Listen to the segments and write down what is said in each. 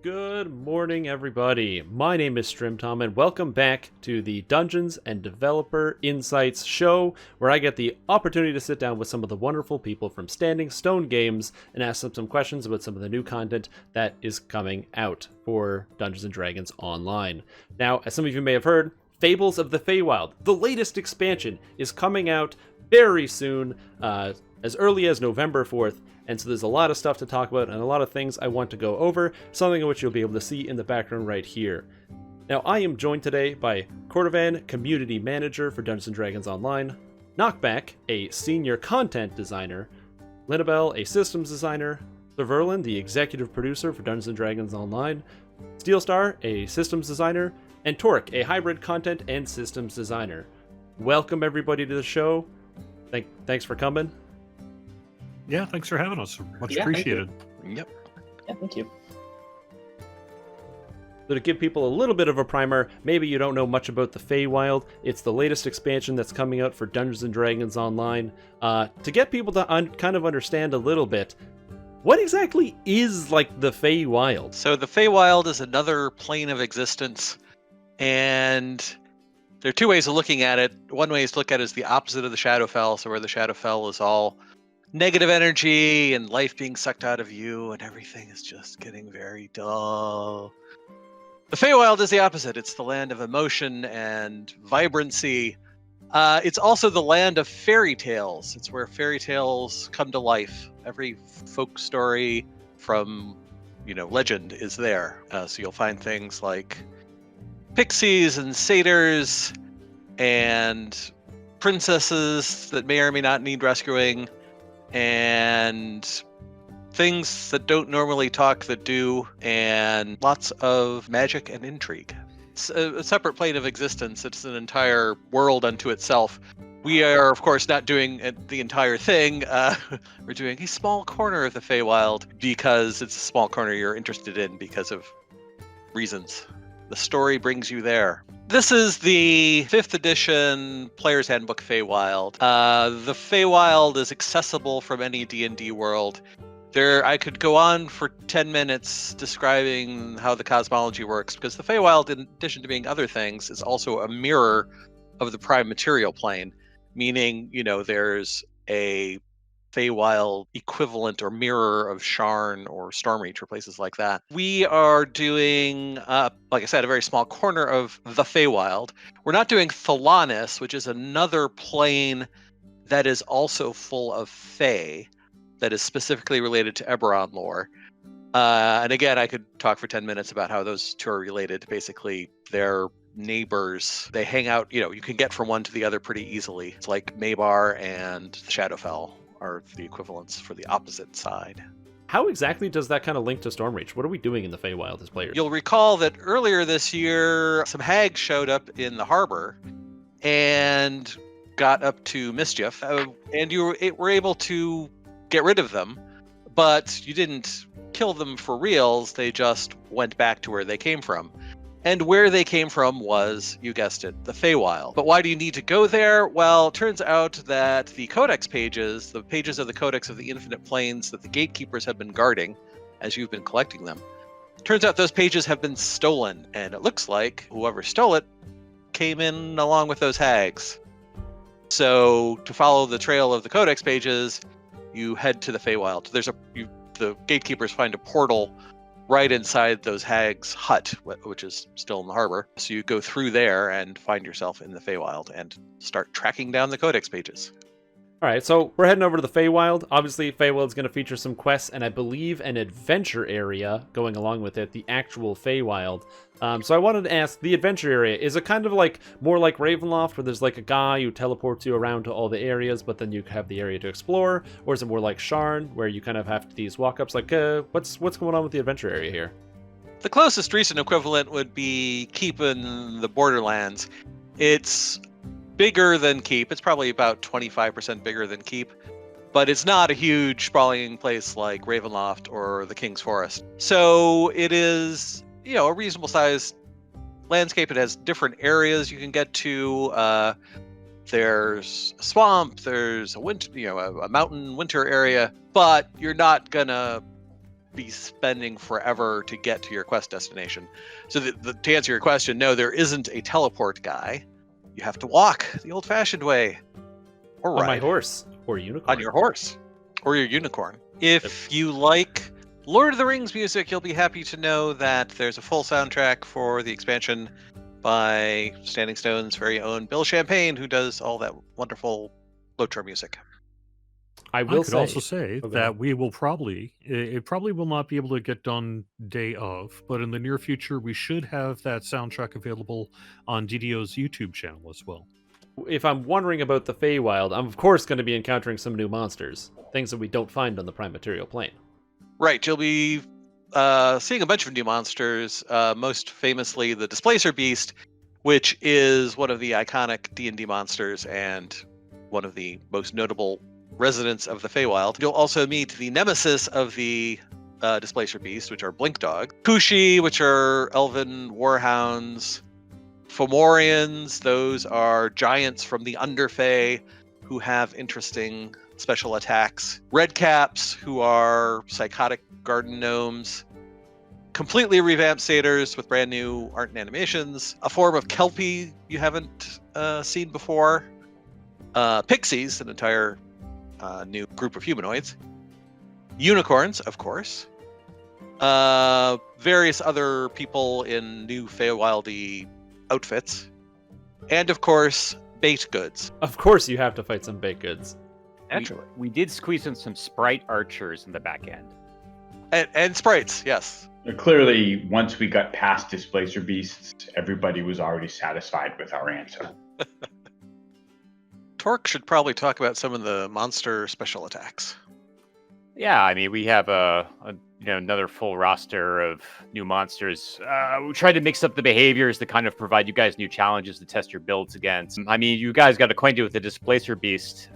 Good morning, everybody. My name is Strimtom, and welcome back to the Dungeons and Developer Insights show, where I get the opportunity to sit down with some of the wonderful people from Standing Stone Games and ask them some questions about some of the new content that is coming out for Dungeons and Dragons Online. Now, as some of you may have heard, Fables of the Feywild, the latest expansion, is coming out very soon, as early as November 4th. And so there's a lot of stuff to talk about and a lot of things I want to go over, something of which you'll be able to see in the background right here. Now, I am joined today by Cordovan, Community Manager for Dungeons & Dragons Online, Knockback, a Senior Content Designer, Linabelle, a Systems Designer, Verlin, the Executive Producer for Dungeons & Dragons Online, Steelstar, a Systems Designer, and Torque, a Hybrid Content and Systems Designer. Welcome everybody to the show. Thanks for coming. Yeah, thanks for having us. Much appreciated. Yep. Yeah, thank you. So to give people a little bit of a primer, maybe you don't know much about the Feywild. It's the latest expansion that's coming out for Dungeons & Dragons Online. To get people to kind of understand a little bit, what exactly is like the Feywild? So the Feywild is another plane of existence, and there are two ways of looking at it. One way is to look at it as the opposite of the Shadowfell, so where the Shadowfell is all negative energy and life being sucked out of you and everything is just getting very dull. The Feywild is the opposite. It's the land of emotion and vibrancy. It's also the land of fairy tales. It's where fairy tales come to life. Every folk story from, legend is there. So you'll find things like pixies and satyrs and princesses that may or may not need rescuing, and things that don't normally talk that do, and lots of magic and intrigue. It's a separate plane of existence. It's an entire world unto itself. We are, of course, not doing the entire thing. We're doing a small corner of the Feywild because it's a small corner you're interested in because of reasons. The story brings you there. This is the 5th edition Player's Handbook Feywild. The Feywild is accessible from any D&D world. I could go on for 10 minutes describing how the cosmology works, because the Feywild, in addition to being other things, is also a mirror of the prime material plane, meaning, there's a Feywild equivalent or mirror of Sharn or Stormreach or places like that. We are doing, like I said, a very small corner of the Feywild. We're not doing Thalanis, which is another plane that is also full of Fey, that is specifically related to Eberron lore. And again, I could talk for 10 minutes about how those two are related. Basically, they're neighbors. They hang out, you can get from one to the other pretty easily. It's like Maybar and Shadowfell are the equivalents for the opposite side. How exactly does that kind of link to Stormreach? What are we doing in the Feywild as players? You'll recall that earlier this year, some hags showed up in the harbor and got up to mischief, and you were able to get rid of them, but you didn't kill them for reals. They just went back to where they came from. And where they came from was, you guessed it, the Feywild. But why do you need to go there? Well, it turns out that the Codex pages, the pages of the Codex of the Infinite Planes that the Gatekeepers have been guarding as you've been collecting them, turns out those pages have been stolen. And it looks like whoever stole it came in along with those hags. So to follow the trail of the Codex pages, you head to the Feywild. The Gatekeepers find a portal right inside those hags' hut, which is still in the harbor. So you go through there and find yourself in the Feywild and start tracking down the Codex pages. All right, so we're heading over to the Feywild. Obviously, Feywild's going to feature some quests and I believe an adventure area going along with it, the actual Feywild. So I wanted to ask, the adventure area, is it kind of like more like Ravenloft, where there's like a guy who teleports you around to all the areas, but then you have the area to explore? Or is it more like Sharn, where you kind of have these walk-ups? Like, what's going on with the adventure area here? The closest recent equivalent would be Keep in the Borderlands. It's bigger than Keep. It's probably about 25% bigger than Keep, but it's not a huge sprawling place like Ravenloft or the King's Forest. So it is, a reasonable sized landscape. It has different areas you can get to. There's a swamp, there's a winter, a mountain winter area, but you're not gonna be spending forever to get to your quest destination. So to answer your question, no, there isn't a teleport guy. You have to walk the old-fashioned way, or ride on my horse, or unicorn. on your horse, or your unicorn. If you like Lord of the Rings music, you'll be happy to know that there's a full soundtrack for the expansion by Standing Stone's very own Bill Champagne, who does all that wonderful LOTRO music. I could also say that we will it probably will not be able to get done day of, but in the near future, we should have that soundtrack available on DDO's YouTube channel as well. If I'm wondering about the Feywild, I'm of course going to be encountering some new monsters, things that we don't find on the Prime Material plane. Right, you'll be seeing a bunch of new monsters, most famously the Displacer Beast, which is one of the iconic D&D monsters and one of the most notable residents of the Feywild. You'll also meet the nemesis of the Displacer Beast, which are Blink Dog, Kushi, which are elven warhounds, Fomorians, those are giants from the Underfey who have interesting special attacks, Redcaps, who are psychotic garden gnomes, completely revamped satyrs with brand new art and animations, a form of Kelpie you haven't seen before, Pixies, an entire new group of humanoids, unicorns, of course, various other people in new Feywildy outfits, and of course, baked goods. Of course you have to fight some baked goods. Naturally. We did squeeze in some sprite archers in the back end. And sprites, yes. Clearly, once we got past Displacer Beasts, everybody was already satisfied with our answer. Torque should probably talk about some of the monster special attacks. Yeah, I mean, we have another full roster of new monsters. We tried to mix up the behaviors to kind of provide you guys new challenges to test your builds against. I mean, you guys got acquainted with the Displacer Beast.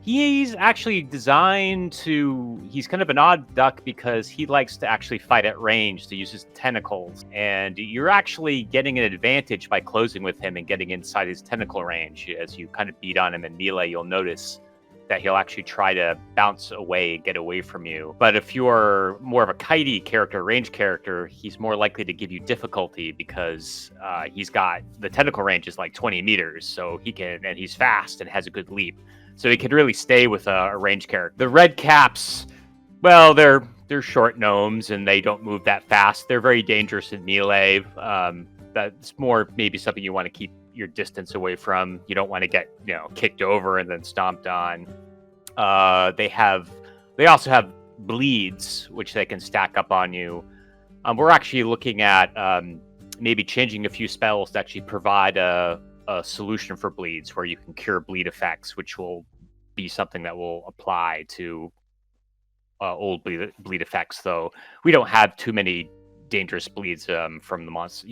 He's actually designed to... He's kind of an odd duck because he likes to actually fight at range, to use his tentacles. And you're actually getting an advantage by closing with him and getting inside his tentacle range. As you kind of beat on him in melee, you'll notice that he'll actually try to bounce away, get away from you. But if you're more of a kitey character, range character, he's more likely to give you difficulty because he's got... The tentacle range is like 20 meters, so he can... And he's fast and has a good leap. So he could really stay with a range character. The red caps, well, they're short gnomes and they don't move that fast. They're very dangerous in melee. That's more maybe something you want to keep your distance away from. You don't want to get kicked over and then stomped on. They also have bleeds, which they can stack up on you. We're actually looking at maybe changing a few spells to actually provide a solution for bleeds where you can cure bleed effects, which will be something that will apply to old bleed effects. Though we don't have too many dangerous bleeds from the monster,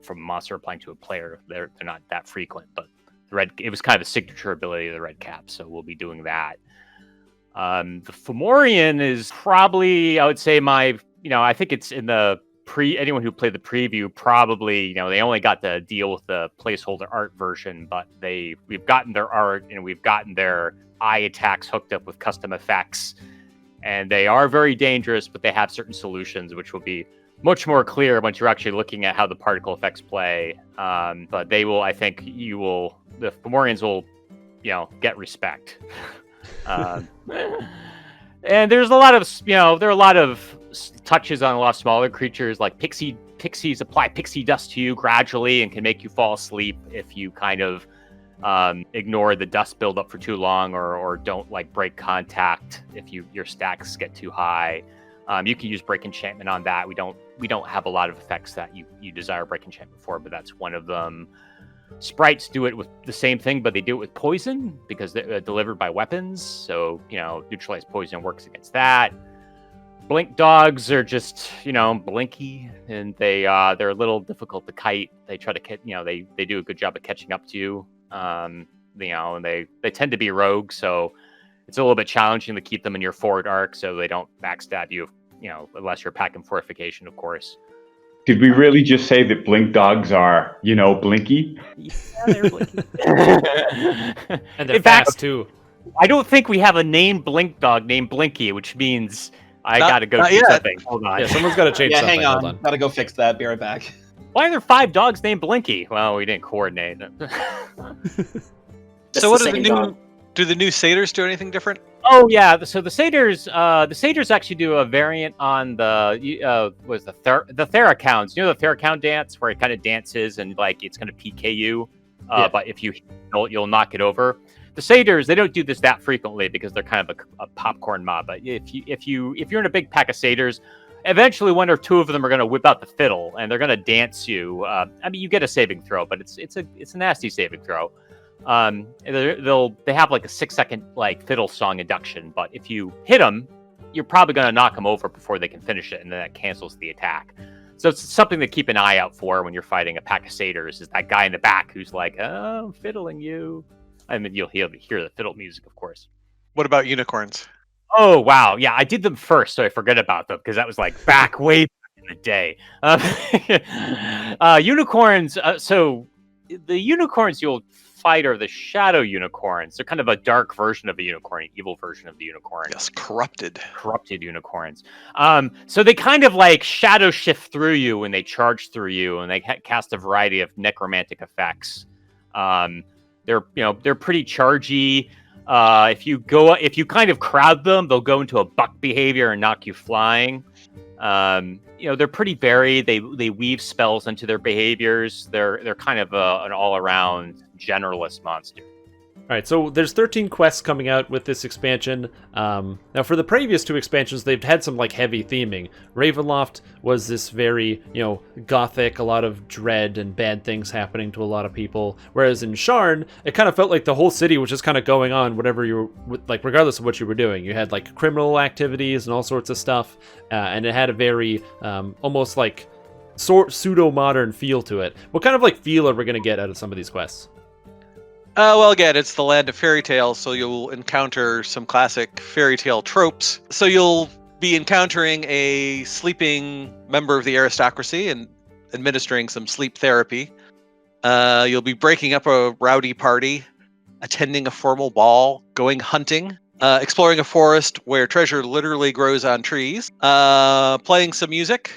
from a monster applying to a player. They're not that frequent, but it was kind of a signature ability of the red cap, so we'll be doing that. The Fomorian is probably, I would say, I think it's in the anyone who played the preview probably, they only got to deal with the placeholder art version, but we've gotten their art and we've gotten their eye attacks hooked up with custom effects, and they are very dangerous, but they have certain solutions which will be much more clear once you're actually looking at how the particle effects play. But they will, I think the Fomorians will, get respect. And there's a lot of, there are a lot of touches on a lot of smaller creatures, like pixies apply pixie dust to you gradually and can make you fall asleep if you kind of ignore the dust buildup for too long or don't break contact if your stacks get too high. You can use break enchantment on that. We don't have a lot of effects that you desire break enchantment for, but that's one of them. Sprites do it with the same thing, but they do it with poison because they're delivered by weapons. So, neutralized poison works against that. Blink dogs are just, blinky, and they're a little difficult to kite. They try to, they do a good job of catching up to you. And they tend to be rogues, so it's a little bit challenging to keep them in your forward arc so they don't backstab you, unless you're packing fortification, of course. Did we really just say that blink dogs are, blinky? Yeah, they're blinky. And they're fast, too. I don't think we have a named blink dog named Blinky, which means I gotta go do something. Hold on. Yeah, someone's got to change something. hang on. Hold on. Gotta go fix that. Be right back. Why are there 5 dogs named Blinky? Well, we didn't coordinate. So what the are the same new? dog. Do the new satyrs do anything different? Oh yeah, so the satyrs actually do a variant on the Theracounts. You know the Theracount dance where it kind of dances and like it's going to PK you, but if you you'll knock it over. The satyrs, they don't do this that frequently because they're kind of a popcorn mob. But if you're in a big pack of satyrs, eventually one or two of them are going to whip out the fiddle and they're going to dance you. I mean, you get a saving throw, but it's a nasty saving throw. They have like a 6-second like fiddle song induction, but if you hit them, you're probably going to knock them over before they can finish it, and then that cancels the attack. So it's something to keep an eye out for when you're fighting a pack of satyrs. Is that guy in the back who's like, "Oh, I'm fiddling you." I mean, you'll hear the fiddle music, of course. What about unicorns? Oh wow, yeah, I did them first, so I forget about them because that was like way back in the day. Unicorns. So the unicorns you'll fight are the shadow unicorns. They're kind of a dark version of a unicorn, an evil version of the unicorn. Yes, corrupted Unicorns. So they kind of like shadow shift through you when they charge through you, and they cast a variety of necromantic effects. They're pretty chargy. If you kind of crowd them, they'll go into a buck behavior and knock you flying. They're pretty varied. They weave spells into their behaviors. They're kind of an all-around generalist monster. All right, so there's 13 quests coming out with this expansion. Now, for the previous 2 expansions, they've had some like heavy theming. Ravenloft was this very, gothic, a lot of dread and bad things happening to a lot of people. Whereas in Sharn, it kind of felt like the whole city was just kind of going on whatever you were, like regardless of what you were doing. You had like criminal activities and all sorts of stuff, and it had a very almost like pseudo-modern feel to it. What kind of like feel are we going to get out of some of these quests? Well, again, it's the land of fairy tales, so you'll encounter some classic fairy tale tropes. So you'll be encountering a sleeping member of the aristocracy and administering some sleep therapy. You'll be breaking up a rowdy party, attending a formal ball, going hunting, exploring a forest where treasure literally grows on trees, playing some music,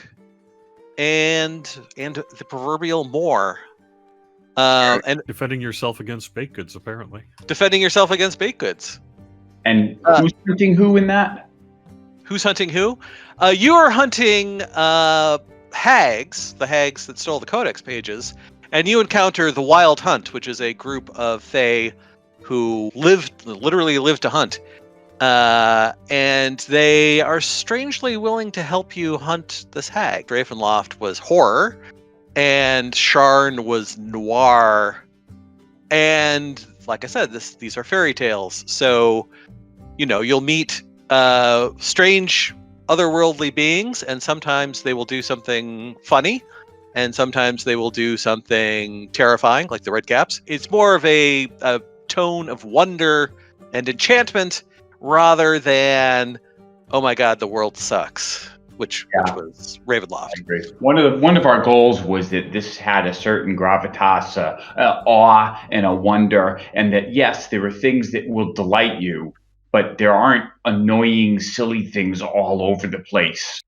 and the proverbial more. And defending yourself against baked goods, apparently. Defending yourself against baked goods. And who's hunting who in that? Who's hunting who? You are hunting hags, the hags that stole the Codex pages, and you encounter the Wild Hunt, which is a group of Fey who literally live to hunt. And they are strangely willing to help you hunt this hag. Ravenloft was horror, and Sharn was noir. And like I said, these are fairy tales. So, you'll meet strange otherworldly beings, and sometimes they will do something funny, and sometimes they will do something terrifying, like the Redcaps. It's more of a tone of wonder and enchantment rather than, oh my god, the world sucks. Which was Ravenloft. I agree. One of our goals was that this had a certain gravitas, awe, and a wonder, and that yes, there are things that will delight you, but there aren't annoying, silly things all over the place.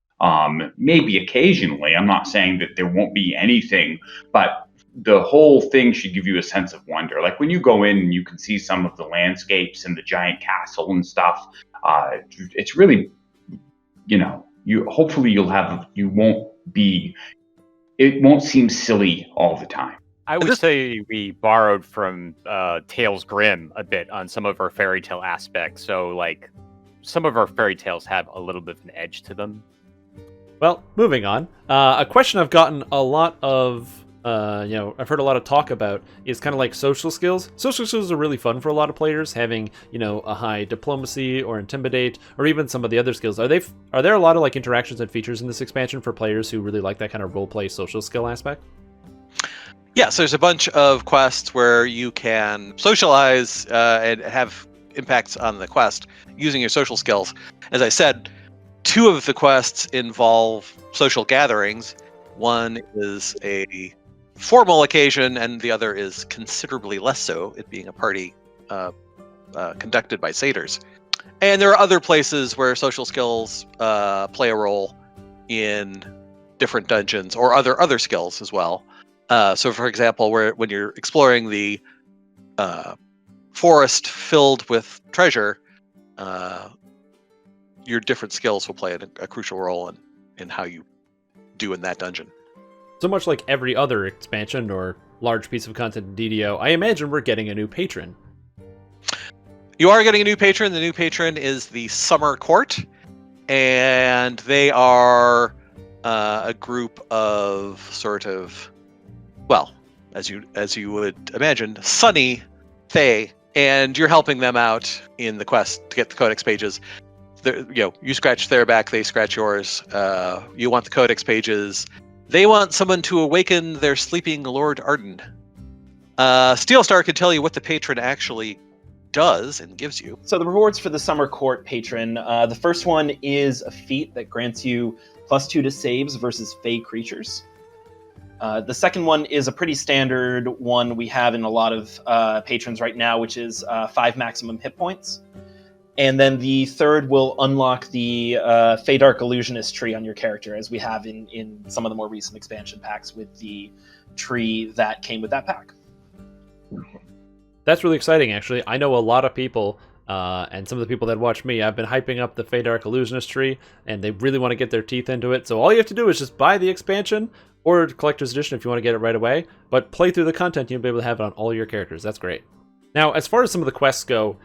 Maybe occasionally. I'm not saying that there won't be anything, but the whole thing should give you a sense of wonder. Like when you go in and you can see some of the landscapes and the giant castle and stuff. It's really, it won't seem silly all the time. I would say we borrowed from Tales Grim a bit on some of our fairy tale aspects. So, like, some of our fairy tales have a little bit of an edge to them. Well, moving on. A question I've gotten a lot of, I've heard a lot of talk about is kind of like social skills. Social skills are really fun for a lot of players, having, a high diplomacy or intimidate, or even some of the other skills. Are there a lot of like interactions and features in this expansion for players who really like that kind of roleplay social skill aspect? Yes, there's a bunch of quests where you can socialize and have impacts on the quest using your social skills. As I said, 2 of the quests involve social gatherings. One is a formal occasion, and the other is considerably less so, it being a party conducted by satyrs. And there are other places where social skills play a role in different dungeons, or other skills as well. So, for example, when you're exploring the forest filled with treasure, your different skills will play a crucial role in how you do in that dungeon. So much like every other expansion or large piece of content in DDO, I imagine we're getting a new patron. You are getting a new patron. The new patron is the Summer Court, and they are a group of sort of, well, as you would imagine, sunny Fae, and you're helping them out in the quest to get the codex pages. You scratch their back, they scratch yours. You want the codex pages. They want someone to awaken their sleeping Lord Arden. Steelstar can tell you what the patron actually does and gives you. So the rewards for the Summer Court patron, the first one is a feat that grants you +2 to saves versus Fey creatures. The second one is a pretty standard one we have in a lot of patrons right now, which is 5 maximum hit points. And then the third will unlock the Feydark Illusionist tree on your character, as we have in some of the more recent expansion packs with the tree that came with that pack. That's really exciting, actually. I know a lot of people, and some of the people that watch me, I've been hyping up the Feydark Illusionist tree, and they really want to get their teeth into it. So all you have to do is just buy the expansion, or Collector's Edition if you want to get it right away, but play through the content, you'll be able to have it on all your characters. That's great. Now, as far as some of the quests go,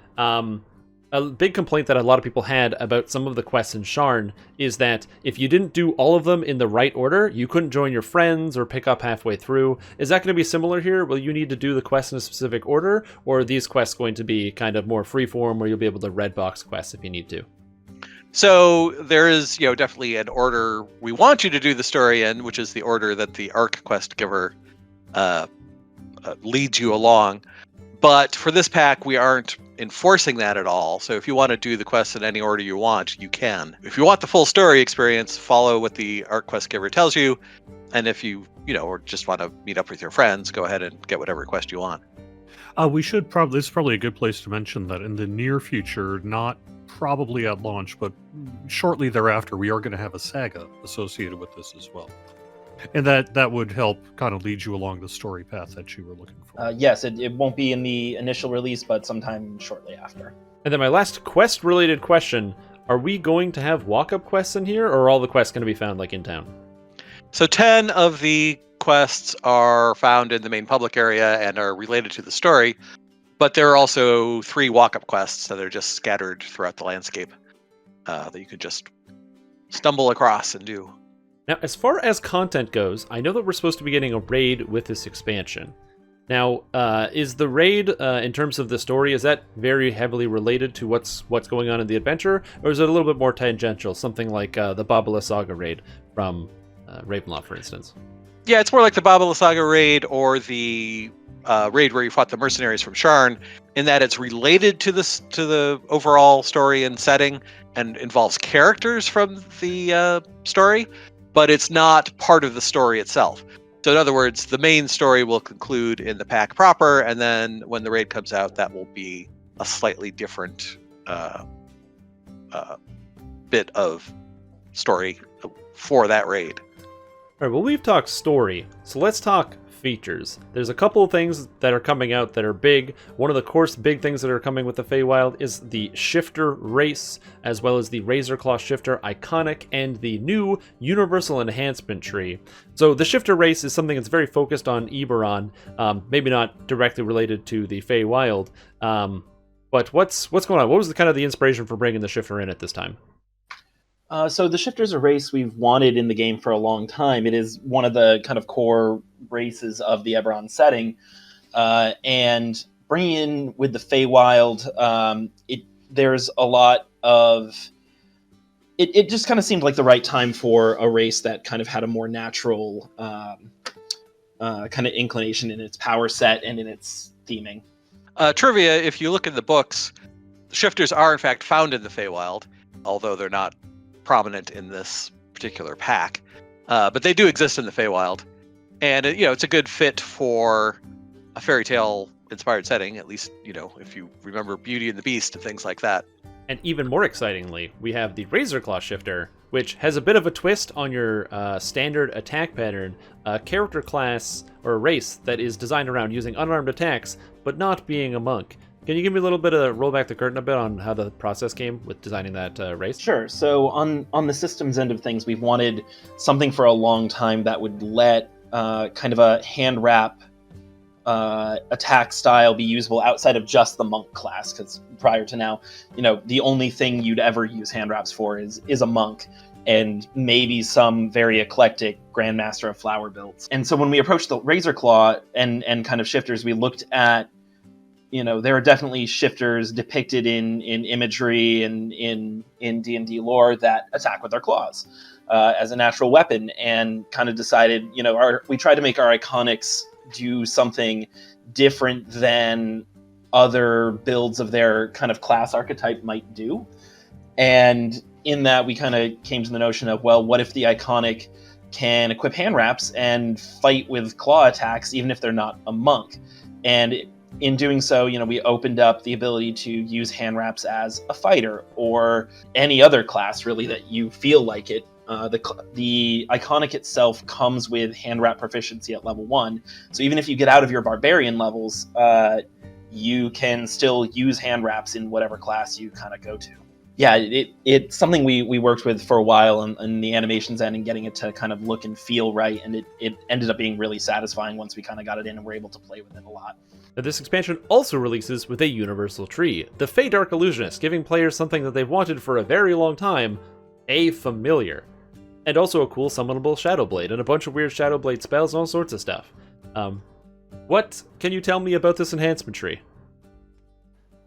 a big complaint that a lot of people had about some of the quests in Sharn is that if you didn't do all of them in the right order, you couldn't join your friends or pick up halfway through. Is that going to be similar here? Will you need to do the quests in a specific order, or are these quests going to be kind of more freeform where you'll be able to redbox quests if you need to? So there is, definitely an order we want you to do the story in, which is the order that the Arc quest giver leads you along. But for this pack, we aren't enforcing that at all. So if you want to do the quest in any order you want, you can. If you want the full story experience, follow what the Arc quest giver tells you. And if you, or just want to meet up with your friends, go ahead and get whatever quest you want. This is probably a good place to mention that in the near future, not probably at launch, but shortly thereafter, we are going to have a saga associated with this as well. And that would help kind of lead you along the story path that you were looking for. Yes, it won't be in the initial release, but sometime shortly after. And then my last quest-related question, are we going to have walk-up quests in here, or are all the quests going to be found like in town? So 10 of the quests are found in the main public area and are related to the story, but there are also 3 walk-up quests that are just scattered throughout the landscape that you could just stumble across and do. Now, as far as content goes, I know that we're supposed to be getting a raid with this expansion. Now, is the raid, in terms of the story, is that very heavily related to what's going on in the adventure, or is it a little bit more tangential, something like the Babala Saga raid from Ravenloft, for instance? Yeah, it's more like the Babala Saga raid or the raid where you fought the mercenaries from Sharn, in that it's related to the overall story and setting and involves characters from the story, but it's not part of the story itself. So in other words, the main story will conclude in the pack proper, and then when the raid comes out, that will be a slightly different bit of story for that raid. All right, well, we've talked story, so let's talk features. There's a couple of things that are coming out that are big. One of the course big things that are coming with the Feywild is the Shifter race, as well as the Razorclaw Shifter Iconic and the new Universal Enhancement tree. So the Shifter race is something that's very focused on Eberron, maybe not directly related to the Feywild, but what's going on? What was the inspiration for bringing the Shifter in at this time? So the Shifter's a race we've wanted in the game for a long time. It is one of the kind of core races of the Eberron setting. And bringing in with the Feywild, there's a lot of... It just kind of seemed like the right time for a race that kind of had a more natural kind of inclination in its power set and in its theming. Trivia, if you look in the books, Shifters are in fact found in the Feywild, although they're not prominent in this particular pack, but they do exist in the Feywild, and it's a good fit for a fairy tale inspired setting. At least if you remember Beauty and the Beast and things like that. And even more excitingly, we have the Razor Claw Shifter, which has a bit of a twist on your standard attack pattern, a character class or a race that is designed around using unarmed attacks, but not being a monk. Can you give me a little bit of roll back the curtain a bit on how the process came with designing that race? Sure. So on the systems end of things, we've wanted something for a long time that would let kind of a hand wrap attack style be usable outside of just the monk class, because prior to now, the only thing you'd ever use hand wraps for is a monk and maybe some very eclectic grandmaster of flower builds. And so when we approached the Razor Claw and kind of shifters, we looked at, there are definitely shifters depicted in imagery and in D&D lore that attack with their claws as a natural weapon, and kind of decided, we tried to make our iconics do something different than other builds of their kind of class archetype might do. And in that, we kind of came to the notion of, well, what if the iconic can equip hand wraps and fight with claw attacks, even if they're not a monk? And in doing so, we opened up the ability to use hand wraps as a fighter or any other class, really, that you feel like it. The iconic itself comes with hand wrap proficiency at level 1, so even if you get out of your barbarian levels, you can still use hand wraps in whatever class you kind of go to. Yeah, it's something we worked with for a while on the animations end and getting it to kind of look and feel right, and it ended up being really satisfying once we kind of got it in and were able to play with it a lot. Now, this expansion also releases with a universal tree, the Feydark Illusionist, giving players something that they've wanted for a very long time, a familiar. And also a cool summonable Shadow Blade, and a bunch of weird Shadow Blade spells and all sorts of stuff. What can you tell me about this enhancement tree?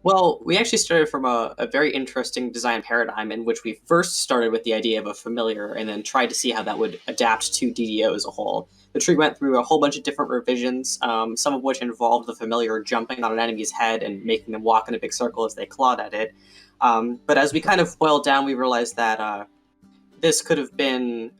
Well, we actually started from a very interesting design paradigm in which we first started with the idea of a familiar and then tried to see how that would adapt to DDO as a whole. The tree went through a whole bunch of different revisions, some of which involved the familiar jumping on an enemy's head and making them walk in a big circle as they clawed at it. But as we kind of boiled down, we realized that this could have been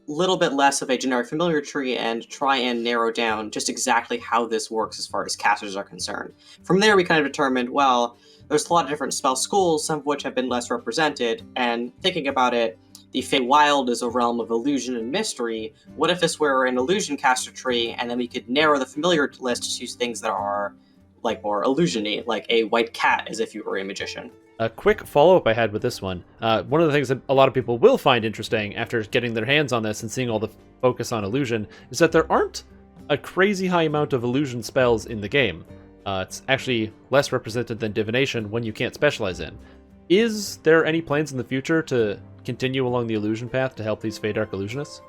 a little bit less of a generic familiar tree and try and narrow down just exactly how this works as far as casters are concerned. From there, we kind of determined, well, there's a lot of different spell schools, some of which have been less represented, and thinking about it, the Feywild is a realm of illusion and mystery. What if this were an illusion caster tree, and then we could narrow the familiar list to things that are like more illusion-y, like a white cat as if you were a magician. A quick follow-up I had with this one. One of the things that a lot of people will find interesting after getting their hands on this and seeing all the focus on illusion is that there aren't a crazy high amount of illusion spells in the game. It's actually less represented than divination, one you can't specialize in. Is there any plans in the future to continue along the illusion path to help these Feydark Illusionists?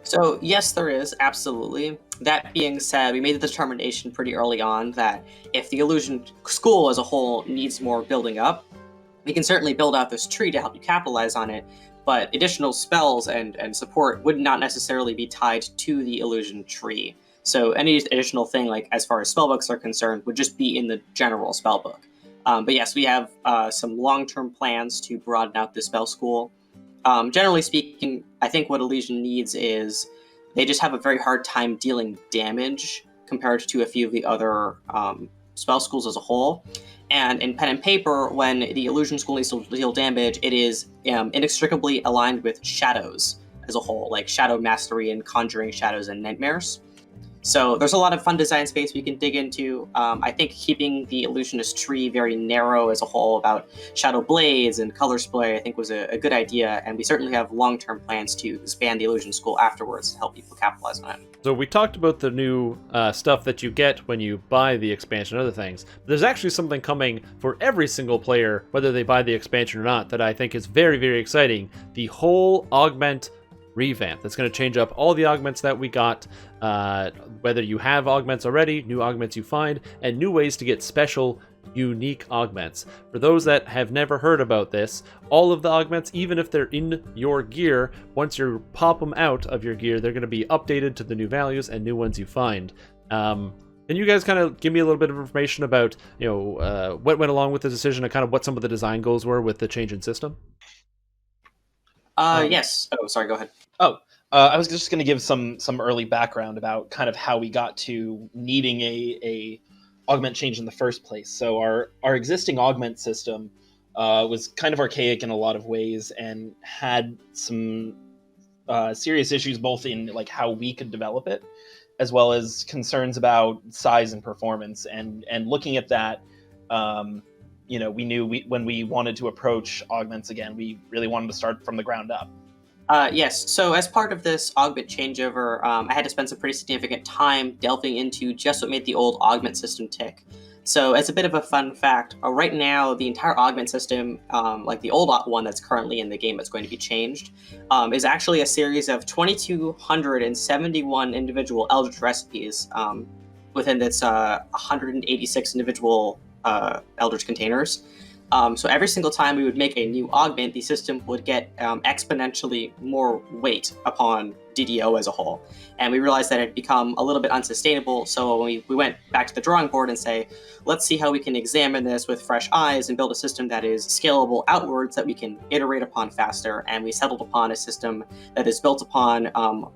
So yes, there is, absolutely. That being said, we made the determination pretty early on that if the illusion school as a whole needs more building up, we can certainly build out this tree to help you capitalize on it, but additional spells and support would not necessarily be tied to the illusion tree. So any additional thing, like as far as spellbooks are concerned, would just be in the general spellbook. But yes, we have some long-term plans to broaden out the spell school. Generally speaking, I think what Illusion needs is they just have a very hard time dealing damage compared to a few of the other spell schools as a whole. And in pen and paper, when the Illusion school needs to deal damage, it is inextricably aligned with shadows as a whole, like Shadow Mastery and Conjuring Shadows and Nightmares. So there's a lot of fun design space we can dig into. I think keeping the Illusionist tree very narrow as a whole about Shadow Blades and Color Splay, I think was a good idea, and we certainly have long-term plans to expand the Illusion School afterwards to help people capitalize on it. So we talked about the new stuff that you get when you buy the expansion and other things. But there's actually something coming for every single player, whether they buy the expansion or not, that I think is very, very exciting. The whole Augment Revamp. That's going to change up all the augments that we got, whether you have augments already, new augments you find, and new ways to get special, unique augments. For those that have never heard about this, all of the augments, even if they're in your gear, once you pop them out of your gear, they're going to be updated to the new values and new ones you find. Can you guys kind of give me a little bit of information about, what went along with the decision and kind of what some of the design goals were with the change in system? Yes. Oh, sorry, go ahead. I was just going to give some early background about kind of how we got to needing a augment change in the first place. So our existing augment system was kind of archaic in a lot of ways and had some serious issues both in like how we could develop it, as well as concerns about size and performance. And looking at that, we knew when we wanted to approach augments again, we really wanted to start from the ground up. Yes, so as part of this augment changeover, I had to spend some pretty significant time delving into just what made the old augment system tick. So as a bit of a fun fact, right now the entire augment system, like the old one that's currently in the game that's going to be changed, is actually a series of 2,271 individual Eldritch recipes within its 186 individual Eldritch containers. So every single time we would make a new augment, the system would get exponentially more weight upon DDO as a whole. And we realized that it had become a little bit unsustainable, so we went back to the drawing board and say, let's see how we can examine this with fresh eyes and build a system that is scalable outwards that we can iterate upon faster. And we settled upon a system that is built upon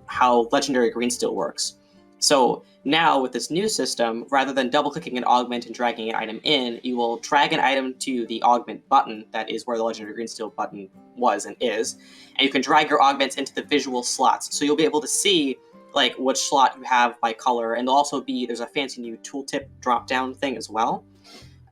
how Legendary Greensteel works. So now with this new system, rather than double-clicking an augment and dragging an item in, you will drag an item to the augment button, that is where the Legendary Greensteel button was and is, and you can drag your augments into the visual slots. So you'll be able to see like which slot you have by color, and there's a fancy new tooltip drop-down thing as well.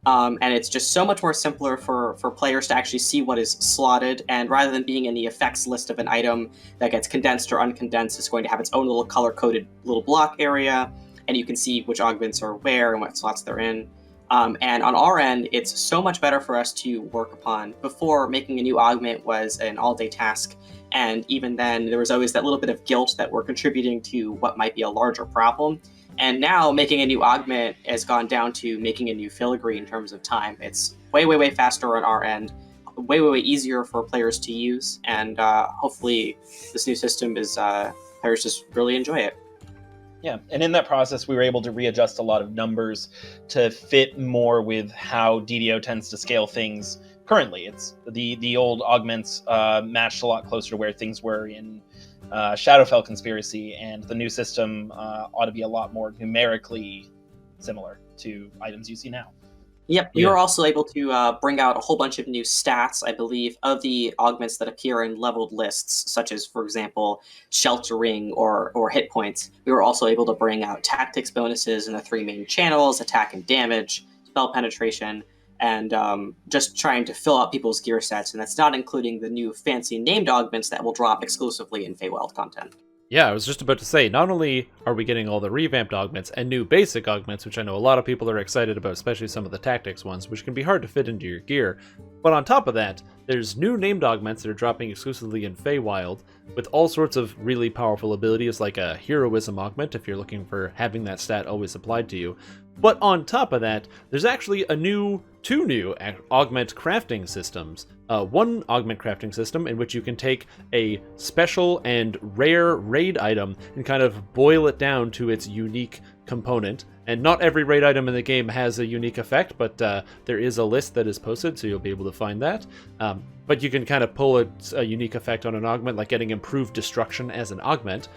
And it's just so much more simpler for players to actually see what is slotted, and rather than being in the effects list of an item that gets condensed or uncondensed, it's going to have its own little color-coded little block area, and you can see which augments are where and what slots they're in. And on our end, it's so much better for us to work upon. Before, making a new augment was an all-day task, and even then, there was always that little bit of guilt that we're contributing to what might be a larger problem. And now making a new augment has gone down to making a new filigree in terms of time. It's way, way, way faster on our end, way, way, way easier for players to use, and hopefully this new system is players just really enjoy it. Yeah, and in that process, we were able to readjust a lot of numbers to fit more with how DDO tends to scale things currently. It's the old augments matched a lot closer to where things were in Shadowfell Conspiracy, and the new system ought to be a lot more numerically similar to items you see now. Yep, you're also able to bring out a whole bunch of new stats, I believe, of the augments that appear in leveled lists, such as, for example, sheltering or hit points. We were also able to bring out tactics bonuses in the three main channels: attack and damage, spell penetration, and just trying to fill out people's gear sets. And that's not including the new fancy named augments that will drop exclusively in Feywild content. Yeah, I was just about to say, not only are we getting all the revamped augments and new basic augments, which I know a lot of people are excited about, especially some of the tactics ones, which can be hard to fit into your gear, but on top of that, there's new named augments that are dropping exclusively in Feywild, with all sorts of really powerful abilities, like a heroism augment, if you're looking for having that stat always applied to you. But on top of that, there's actually two new augment crafting systems. One augment crafting system in which you can take a special and rare raid item and kind of boil it down to its unique component. And not every raid item in the game has a unique effect, but there is a list that is posted, so you'll be able to find that. But you can kind of pull a unique effect on an augment, like getting improved destruction as an augment.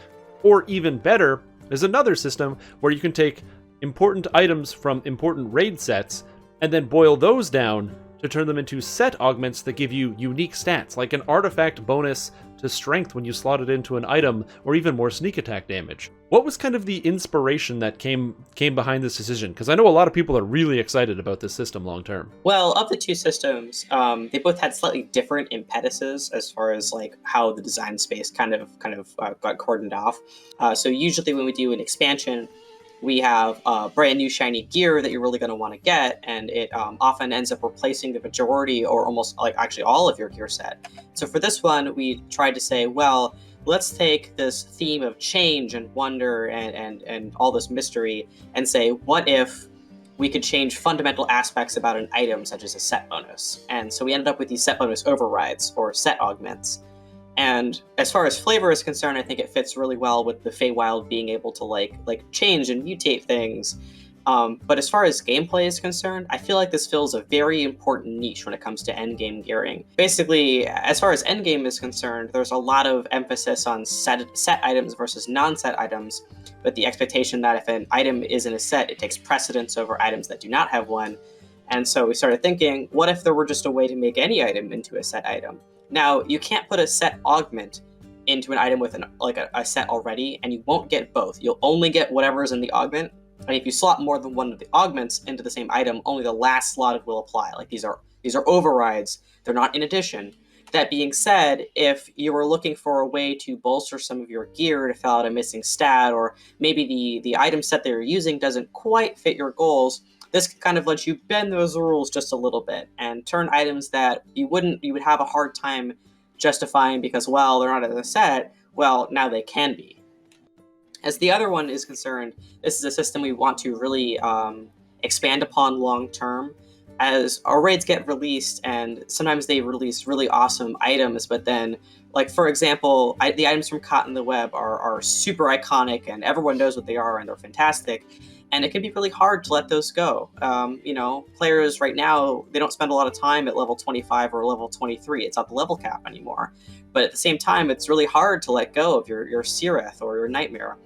Or even better, there's another system where you can take important items from important raid sets and then boil those down to turn them into set augments that give you unique stats, like an artifact bonus to strength when you slot it into an item, or even more sneak attack damage. What was kind of the inspiration that came behind this decision? Because I know a lot of people are really excited about this system long term. Well, of the two systems, they both had slightly different impetuses as far as like how the design space kind of got cordoned off. So usually when we do an expansion, we have brand new shiny gear that you're really going to want to get, and it often ends up replacing the majority or almost like actually all of your gear set. So for this one, we tried to say, well, let's take this theme of change and wonder and all this mystery and say, what if we could change fundamental aspects about an item, such as a set bonus? And so we ended up with these set bonus overrides or set augments. And as far as flavor is concerned, I think it fits really well with the Feywild being able to like change and mutate things. But as far as gameplay is concerned, I feel like this fills a very important niche when it comes to endgame gearing. Basically, as far as endgame is concerned, there's a lot of emphasis on set items versus non-set items, with the expectation that if an item is in a set, it takes precedence over items that do not have one. And so we started thinking, what if there were just a way to make any item into a set item? Now, you can't put a set augment into an item with a set already, and you won't get both. You'll only get whatever is in the augment, and if you slot more than one of the augments into the same item, only the last slotted will apply. Like these are overrides, they're not in addition. That being said, if you were looking for a way to bolster some of your gear to fill out a missing stat, or maybe the item set that you're using doesn't quite fit your goals, this kind of lets you bend those rules just a little bit and turn items that you would have a hard time justifying because, well, they're not in the set, well, now they can be. As the other one is concerned, this is a system we want to really expand upon long term. As our raids get released, and sometimes they release really awesome items, but then, like for example, the items from Caught in the Web are super iconic, and everyone knows what they are, and they're fantastic. And it can be really hard to let those go. Players right now, they don't spend a lot of time at level 25 or level 23. It's not the level cap anymore. But at the same time, it's really hard to let go of your Seereth or your Nightmare.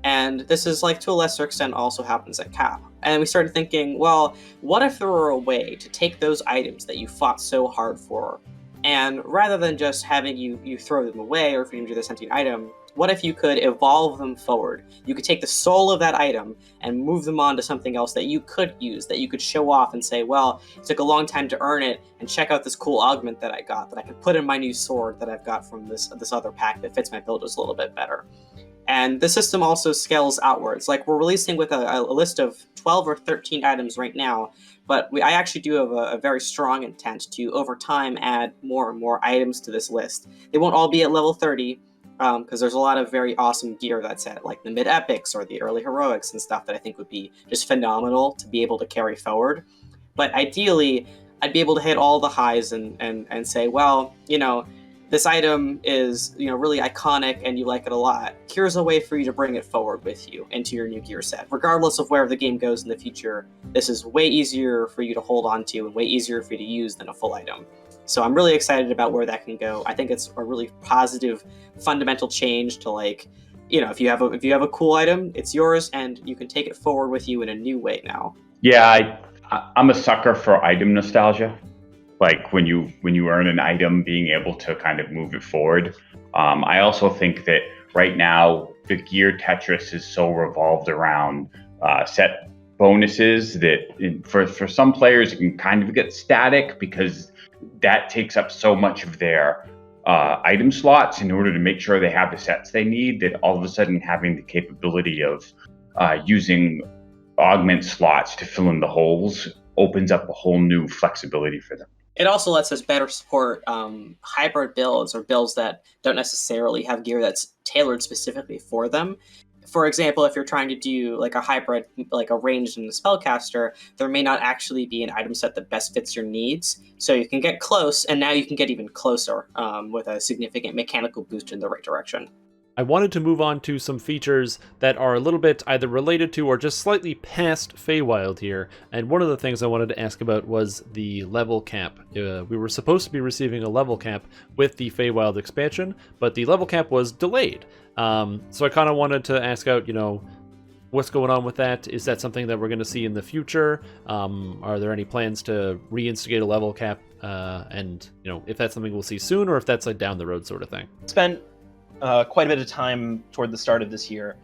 And this is, like, to a lesser extent also happens at cap. And we started thinking, well, what if there were a way to take those items that you fought so hard for, and rather than just having you throw them away or feed them to the sentient item, what if you could evolve them forward? You could take the soul of that item and move them on to something else that you could use, that you could show off and say, well, it took a long time to earn it, and check out this cool augment that I got, that I could put in my new sword that I've got from this other pack that fits my build just a little bit better. And the system also scales outwards. Like, we're releasing with a list of 12 or 13 items right now, but I actually do have a very strong intent to, over time, add more and more items to this list. They won't all be at level 30, because there's a lot of very awesome gear that's at, like, the mid-epics or the early heroics and stuff that I think would be just phenomenal to be able to carry forward. But ideally, I'd be able to hit all the highs and say, well, this item is, really iconic and you like it a lot. Here's a way for you to bring it forward with you into your new gear set. Regardless of where the game goes in the future, this is way easier for you to hold on to and way easier for you to use than a full item. So I'm really excited about where that can go. I think it's a really positive, fundamental change to, like, if you have a cool item, it's yours and you can take it forward with you in a new way now. Yeah, I'm a sucker for item nostalgia. Like when you earn an item, being able to kind of move it forward. I also think that right now the gear Tetris is so revolved around set bonuses that for some players it can kind of get static because that takes up so much of their item slots in order to make sure they have the sets they need, that all of a sudden having the capability of using augment slots to fill in the holes opens up a whole new flexibility for them. It also lets us better support hybrid builds or builds that don't necessarily have gear that's tailored specifically for them. For example, if you're trying to do like a hybrid, like a ranged and a spellcaster, there may not actually be an item set that best fits your needs. So you can get close, and now you can get even closer with a significant mechanical boost in the right direction. I wanted to move on to some features that are a little bit either related to or just slightly past Feywild here, and one of the things I wanted to ask about was the level cap. We were supposed to be receiving a level cap with the Feywild expansion, but the level cap was delayed. So I kind of wanted to ask out, what's going on with that? Is that something that we're going to see in the future? Are there any plans to reinstigate a level cap? And, if that's something we'll see soon, or if that's like down the road sort of thing? Spent quite a bit of time toward the start of this year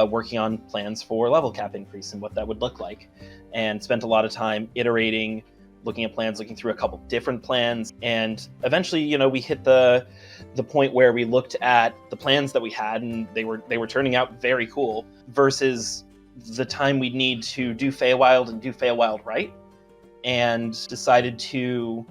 working on plans for level cap increase and what that would look like, and spent a lot of time iterating, looking at plans, looking through a couple different plans, and eventually, we hit the point where we looked at the plans that we had, and they were turning out very cool versus the time we'd need to do Feywild and do Feywild right, and decided to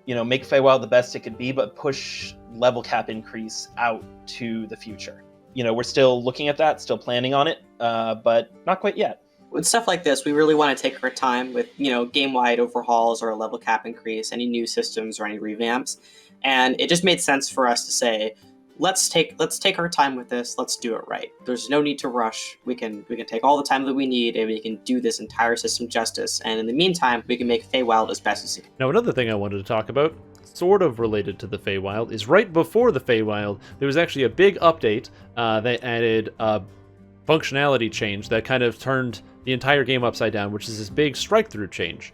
make Feywild the best it could be, but push level cap increase out to the future. We're still looking at that, still planning on it, but not quite yet. With stuff like this, we really want to take our time with, game-wide overhauls or a level cap increase, any new systems or any revamps. And it just made sense for us to say, let's take our time with this, let's do it right. There's no need to rush. We can take all the time that we need, and we can do this entire system justice. And in the meantime, we can make Feywild as best as we can. Now, another thing I wanted to talk about, sort of related to the Feywild, is right before the Feywild, there was actually a big update that added a functionality change that kind of turned the entire game upside down, which is this big strike-through change,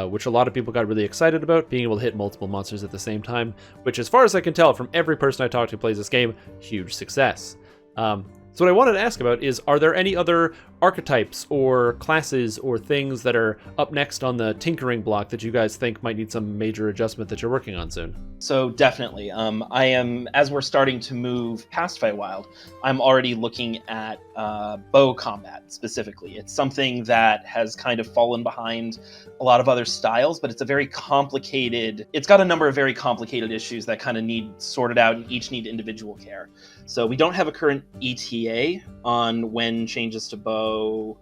which a lot of people got really excited about, being able to hit multiple monsters at the same time, which, as far as I can tell from every person I talked to who plays this game, huge success. So what I wanted to ask about is, are there any other archetypes or classes or things that are up next on the tinkering block that you guys think might need some major adjustment that you're working on soon? So definitely, I am, as we're starting to move past Feywild, I'm already looking at bow combat specifically. It's something that has kind of fallen behind a lot of other styles, but it's a very complicated, it's got a number of very complicated issues that kind of need sorted out and each need individual care. So we don't have a current ETA on when changes to bow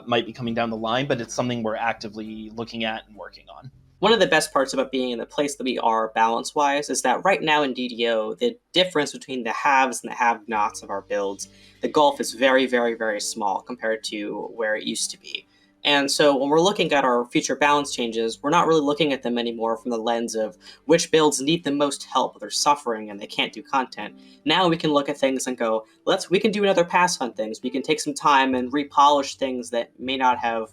might be coming down the line, but it's something we're actively looking at and working on. One of the best parts about being in the place that we are balance-wise is that right now in DDO, the difference between the haves and the have-nots of our builds, the gulf is very, very, very small compared to where it used to be. And so when we're looking at our future balance changes, we're not really looking at them anymore from the lens of which builds need the most help, they're suffering and they can't do content. Now we can look at things and go, we can do another pass on things. We can take some time and repolish things that may not have,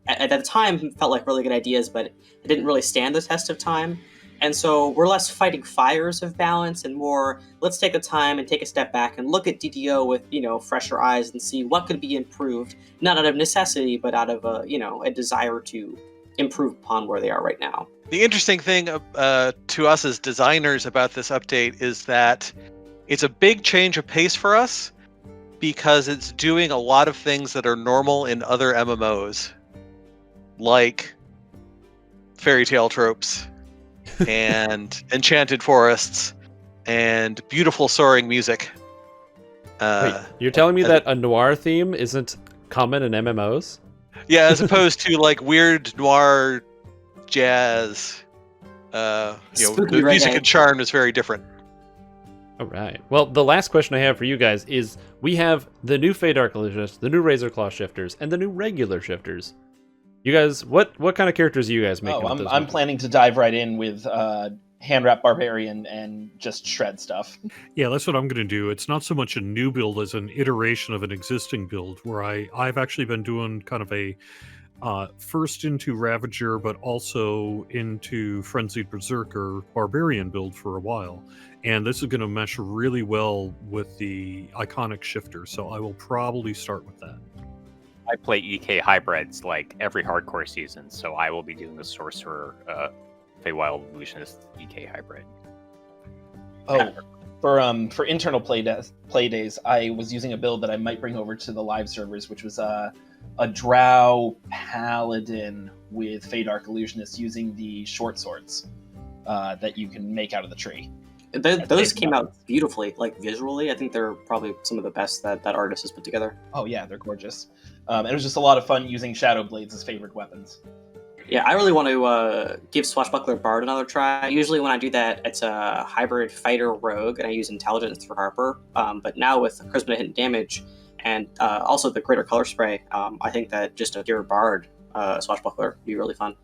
at the time, felt like really good ideas, but it didn't really stand the test of time. And so we're less fighting fires of balance and more, let's take the time and take a step back and look at DDO with, fresher eyes and see what could be improved, not out of necessity, but out of a desire to improve upon where they are right now. The interesting thing to us as designers about this update is that it's a big change of pace for us because it's doing a lot of things that are normal in other MMOs, like fairy tale tropes and enchanted forests and beautiful soaring music. Wait, you're telling me that a noir theme isn't common in MMOs? Yeah, as opposed to like weird noir jazz. The music and charm is very different. All right. Well, the last question I have for you guys is, we have the new Feydark Illusionists, the new Razorclaw shifters, and the new regular shifters. You guys, what kind of characters are you guys making? I'm planning to dive right in with hand-wrap barbarian and just shred stuff. Yeah, that's what I'm going to do. It's not so much a new build as an iteration of an existing build, where I've actually been doing kind of a first into Ravager, but also into Frenzied Berserker barbarian build for a while. And this is going to mesh really well with the iconic shifter, so I will probably start with that. I play EK hybrids like every hardcore season, so I will be doing the Sorcerer Feywild Illusionist EK hybrid. Oh, for internal play days, I was using a build that I might bring over to the live servers, which was a Drow Paladin with Feydark Illusionist using the short swords that you can make out of the tree. Those came out beautifully, like visually. I think they're probably some of the best that artist has put together. Oh yeah, they're gorgeous. It was just a lot of fun using shadow blades as favorite weapons. Yeah, I really want to give Swashbuckler Bard another try. Usually when I do that, it's a hybrid fighter rogue, and I use intelligence for Harper. But now with charisma hit damage, and also the greater color spray, I think that just a pure Bard Swashbuckler would be really fun.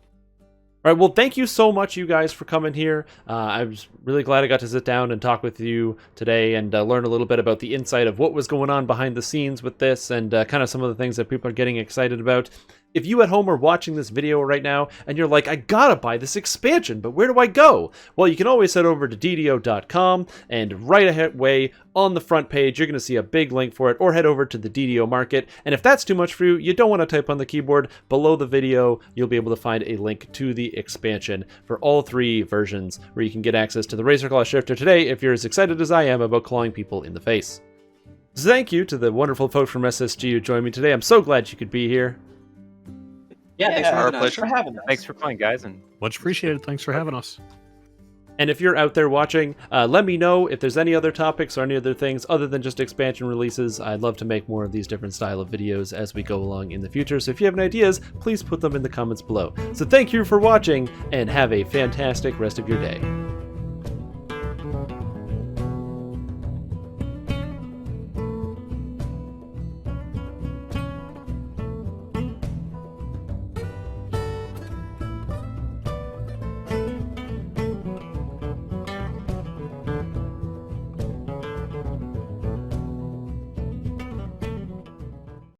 All right, well, thank you so much, you guys, for coming here. I was really glad I got to sit down and talk with you today and learn a little bit about the insight of what was going on behind the scenes with this and kind of some of the things that people are getting excited about. If you at home are watching this video right now and you're like, I gotta buy this expansion, but where do I go? Well, you can always head over to DDO.com, and right away on the front page, you're going to see a big link for it, or head over to the DDO Market. And if that's too much for you, you don't want to type on the keyboard, below the video, you'll be able to find a link to the expansion for all three versions, where you can get access to the Razorclaw Shifter today if you're as excited as I am about clawing people in the face. So thank you to the wonderful folks from SSG who joined me today. I'm so glad you could be here. Yeah, thanks for having us. Thanks for playing, guys, and Much appreciated. Thanks for having us. And if you're out there watching, let me know if there's any other topics or any other things other than just expansion releases. I'd love to make more of these different style of videos as we go along in the future. So if you have any ideas, please put them in the comments below. So thank you for watching, and have a fantastic rest of your day.